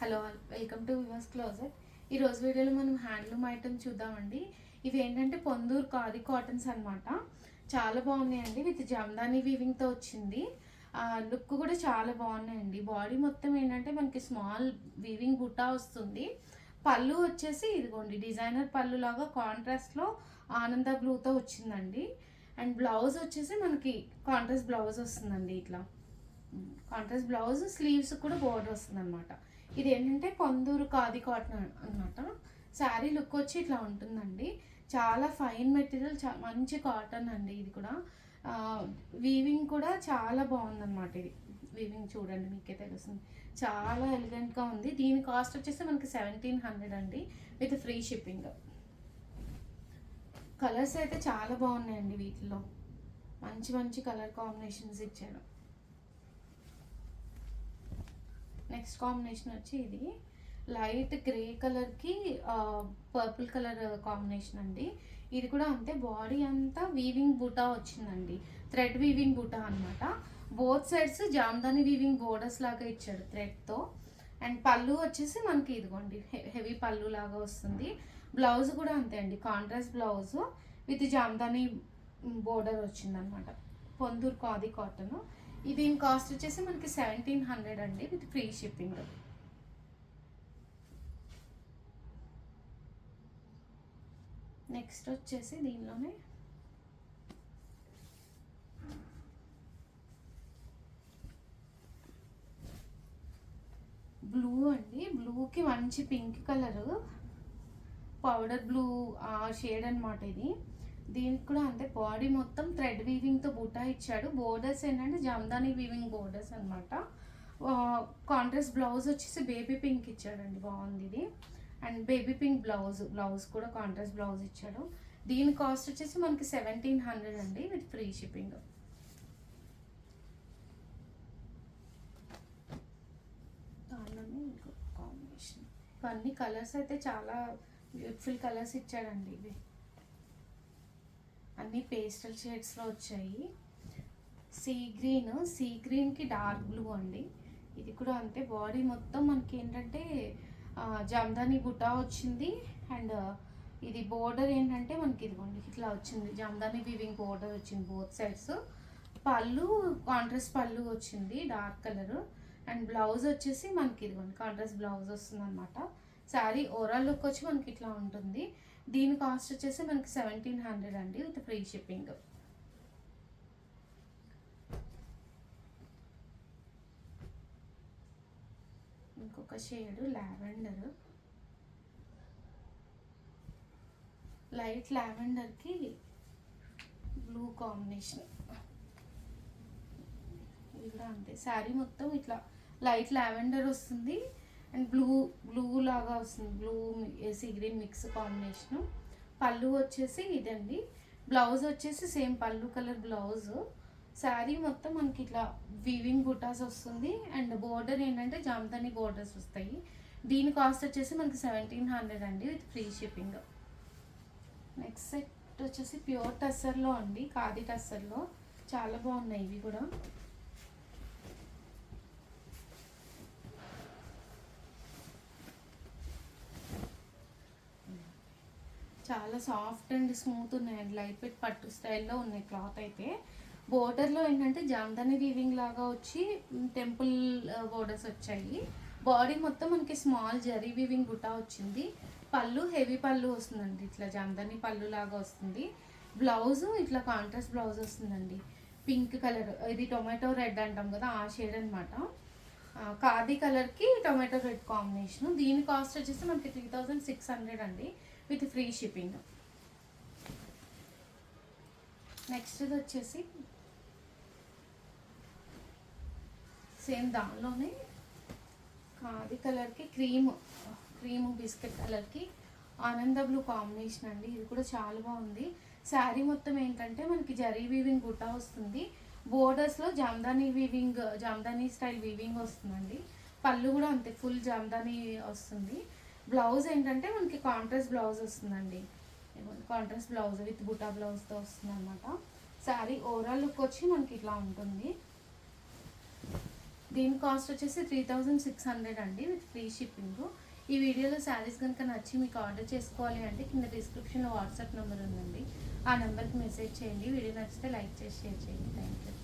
Hello, welcome to Viva's closet. ఈరోజు వీడియోలో మనం హ్యాండ్లూమ్ ఐటమ్ చూద్దామండి. ఇవి ఏంటంటే పొందూరు ఖాదీ కాటన్స్ అనమాట. చాలా బాగున్నాయండి. విత్ జామ్దాని వీవింగ్తో వచ్చింది. లుక్ కూడా చాలా బాగున్నాయండి. బాడీ మొత్తం ఏంటంటే మనకి స్మాల్ వీవింగ్ బుట్టా వస్తుంది. పళ్ళు వచ్చేసి ఇదిగోండి డిజైనర్ పళ్ళు లాగా కాంట్రాస్ట్లో ఆనంద బ్లూతో వచ్చిందండి. అండ్ బ్లౌజ్ వచ్చేసి మనకి కాంట్రాస్ట్ బ్లౌజ్ వస్తుందండి. ఇట్లా కాంట్రాస్ట్ బ్లౌజ్, స్లీవ్స్ కూడా బోర్డర్ వస్తుంది అనమాట. ఇది ఏంటంటే పొందూరు ఖాదీ కాటన్ అనమాట. శారీ లుక్ వచ్చి ఇట్లా ఉంటుందండి. చాలా ఫైన్ మెటీరియల్, మంచి కాటన్ అండి. ఇది కూడా వీవింగ్ కూడా చాలా బాగుందన్నమాట. ఇది వీవింగ్ చూడండి, మీకే తెలుస్తుంది. చాలా ఎలిగెంట్గా ఉంది. దీని కాస్ట్ వచ్చేసి మనకి 1700 అండి, విత్ ఫ్రీ షిప్పింగ్. కలర్స్ అయితే చాలా బాగున్నాయండి. వీటిలో మంచి మంచి కలర్ కాంబినేషన్స్ ఇచ్చారు. నెక్స్ట్ కాంబినేషన్ వచ్చి ఇది లైట్ గ్రే కలర్కి పర్పుల్ కలర్ కాంబినేషన్ అండి. ఇది కూడా అంతే, బాడీ అంతా వీవింగ్ బూటా వచ్చిందండి. థ్రెడ్ వీవింగ్ బూటా అనమాట. Both sides Jamdani weaving borders లాగా ఇచ్చాడు థ్రెడ్తో. అండ్ పళ్ళు వచ్చేసి మనకి ఇదిగోండి హెవీ పళ్ళు లాగా వస్తుంది. బ్లౌజ్ కూడా అంతే అండి, contrast blouse with Jamdani border వచ్చిందనమాట. పొందూరు ఖాదీ కాటన్. దీని కాస్ట్ వచ్చేసి మనకి 1700 అండి, విత్ ఫ్రీ షిప్పింగ్. నెక్స్ట్ వచ్చేసి దీనిలోనే బ్లూ అండి. బ్లూకి మంచి పింక్ కలరు, పౌడర్ బ్లూ ఆ షేడ్ అనమాట ఇది. దీనికి కూడా అంతే, బాడీ మొత్తం థ్రెడ్ వీవింగ్తో బుటా ఇచ్చాడు. బోర్డర్స్ ఏంటంటే జామ్దాని వీవింగ్ బోర్డర్స్ అనమాట. కాంట్రాస్ట్ బ్లౌజ్ వచ్చేసి బేబీ పింక్ ఇచ్చాడండి, బాగుంది ఇది. అండ్ బేబీ పింక్ బ్లౌజ్ కూడా కాంట్రాస్ట్ బ్లౌజ్ ఇచ్చాడు. దీని కాస్ట్ వచ్చేసి మనకి 1700 అండి, విత్ ఫ్రీ షిప్పింగ్. దానిలోనే ఇంకో కాంబినేషన్. ఇవన్నీ కలర్స్ అయితే చాలా బ్యూటిఫుల్ కలర్స్ ఇచ్చాడండి. ఇవి అన్నీ పేస్టల్ షేడ్స్లో వచ్చాయి. సీ గ్రీన్కి డార్క్ బ్లూ అండి. ఇది కూడా అంతే, బాడీ మొత్తం మనకి ఏంటంటే జామ్దాని బుటా వచ్చింది. అండ్ ఇది బోర్డర్ ఏంటంటే మనకి ఇదిగోండి ఇట్లా వచ్చింది, జామ్దాని వీవింగ్ బోర్డర్ వచ్చింది బోత్ సైడ్స్. పళ్ళు కాంట్రాస్ట్ పళ్ళు వచ్చింది డార్క్ కలర్. అండ్ బ్లౌజ్ వచ్చేసి మనకి ఇదిగోండి కాంట్రాస్ట్ బ్లౌజ్ వస్తుంది అనమాట. శారీ ఓవరాల్ లుక్ వచ్చి మనకి ఇట్లా ఉంటుంది. దీని కాస్ట్ వచ్చేసి మనకి 1700 అండి, విత్ ఫ్రీ షిప్పింగ్. ఇంకొక షేడ్ లావెండర్, లైట్ లావెండర్కి బ్లూ కాంబినేషన్. ఇది కూడా అంతే, శారీ మొత్తం ఇట్లా లైట్ లావెండర్ వస్తుంది. అండ్ బ్లూ లాగా వస్తుంది, blue sea green mix combination. పళ్ళు వచ్చేసి ఇదండి. బ్లౌజ్ వచ్చేసి సేమ్ పళ్ళు కలర్ బ్లౌజ్. శారీ మొత్తం మనకి ఇట్లా వీవింగ్ బుటాస్ వస్తుంది. అండ్ బోర్డర్ ఏంటంటే జామ్దాని బోర్డర్స్ వస్తాయి. దీని కాస్ట్ వచ్చేసి మనకి 1700 అండి, with free shipping. Next set వచ్చేసి ప్యూర్ టస్సర్లో అండి, ఖాదీ టస్సర్లో. చాలా బాగున్నాయి ఇవి కూడా. చాలా సాఫ్ట్ అండ్ స్మూత్ ఉన్నాయండి, లైట్ వెయిట్ పట్టు స్టైల్లో ఉన్నాయి క్లాత్ అయితే. బోర్డర్లో ఏంటంటే జామ్దాని వీవింగ్ లాగా వచ్చి టెంపుల్ బోర్డర్స్ వచ్చాయి. బాడీ మొత్తం మనకి స్మాల్ జరీ వీవింగ్ బుటా వచ్చింది. పళ్ళు హెవీ పళ్ళు వస్తుందండి, ఇట్లా జామ్దాని పళ్ళు లాగా వస్తుంది. బ్లౌజ్ ఇట్లా కాంట్రాస్ట్ బ్లౌజ్ వస్తుందండి, పింక్ కలర్. ఇది టొమాటో రెడ్ అంటాం కదా, ఆ షేడ్ అనమాట. ఖాదీ కలర్కి టొమాటో రెడ్ కాంబినేషన్. దీని కాస్ట్ వచ్చేసి మనకి 3600 అండి, విత్ ఫ్రీ షిప్పింగ్. నెక్స్ట్ వచ్చేసి సేమ్ దానిలోనే ఖాదీ కలర్కి క్రీము బిస్కెట్ కలర్కి ఆనంద బ్లూ కాంబినేషన్ అండి. ఇది కూడా చాలా బాగుంది. శారీ మొత్తం ఏంటంటే మనకి జరీ వీవింగ్ బుట్టా వస్తుంది. బోర్డర్స్లో జామ్దాని స్టైల్ వీవింగ్ వస్తుందండి. పళ్ళు కూడా అంతే, ఫుల్ జామ్దాని వస్తుంది. బ్లౌజ్ ఏంటంటే మనకి కాంట్రాస్ట్ బ్లౌజ్ వస్తుందండి, కాంట్రాస్ట్ బ్లౌజ్ విత్ బుటా బ్లౌజ్తో వస్తుంది అనమాట. శారీ ఓవరాల్ లుక్ వచ్చి మనకి ఇట్లా ఉంటుంది. దీని కాస్ట్ వచ్చేసి 3600 అండి విత్ ఫ్రీ షిప్పింగ్. ఈ వీడియోలో శారీస్ కనుక నచ్చి మీకు ఆర్డర్ చేసుకోవాలి అంటే కింద డిస్క్రిప్షన్లో వాట్సాప్ నెంబర్ ఉందండి. ఆ నెంబర్కి మెసేజ్ చేయండి. వీడియో నచ్చితే లైక్ చేసి షేర్ చేయండి. Thank you.